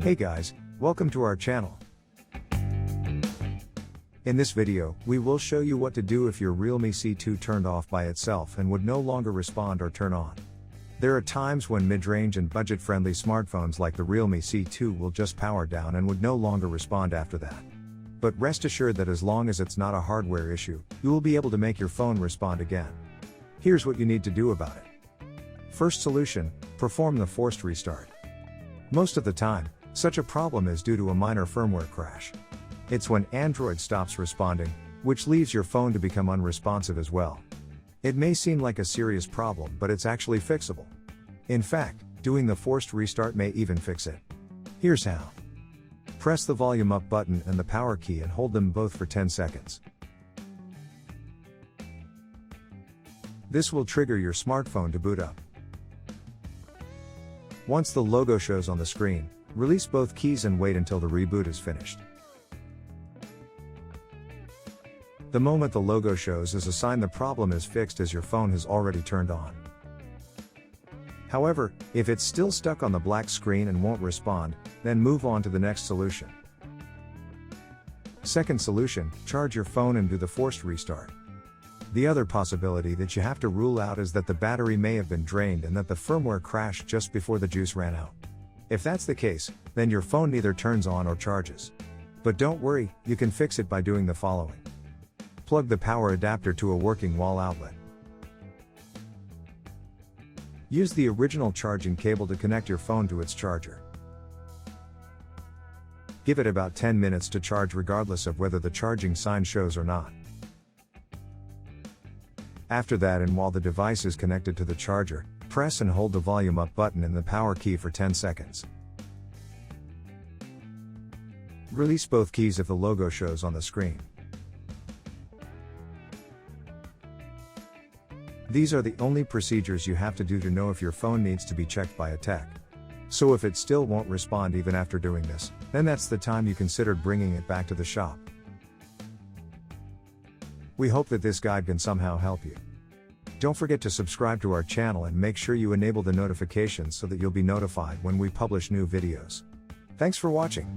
Hey guys, welcome to our channel. In this video, we will show you what to do if your RealMe C2 turned off by itself and would no longer respond or turn on. There are times when mid-range and budget-friendly smartphones like the RealMe C2 will just power down and would no longer respond after that. But rest assured that as long as it's not a hardware issue, you will be able to make your phone respond again. Here's what you need to do about it. First solution, perform the forced restart. Most of the time, such a problem is due to a minor firmware crash. It's when Android stops responding, which leaves your phone to become unresponsive as well. It may seem like a serious problem, but it's actually fixable. In fact, doing the forced restart may even fix it. Here's how. Press the volume up button and the power key and hold them both for 10 seconds. This will trigger your smartphone to boot up. Once the logo shows on the screen, release both keys and wait until the reboot is finished. The moment the logo shows is a sign the problem is fixed, as your phone has already turned on. However, if it's still stuck on the black screen and won't respond, then move on to the next solution. Second solution, charge your phone and do the forced restart. The other possibility that you have to rule out is that the battery may have been drained and that the firmware crashed just before the juice ran out. If that's the case, then your phone neither turns on or charges. But don't worry, you can fix it by doing the following. Plug the power adapter to a working wall outlet. Use the original charging cable to connect your phone to its charger. Give it about 10 minutes to charge regardless of whether the charging sign shows or not. After that, and while the device is connected to the charger, press and hold the volume up button and the power key for 10 seconds. Release both keys if the logo shows on the screen. These are the only procedures you have to do to know if your phone needs to be checked by a tech. So if it still won't respond even after doing this, then that's the time you considered bringing it back to the shop. We hope that this guide can somehow help you. Don't forget to subscribe to our channel and make sure you enable the notifications so that you'll be notified when we publish new videos. Thanks for watching.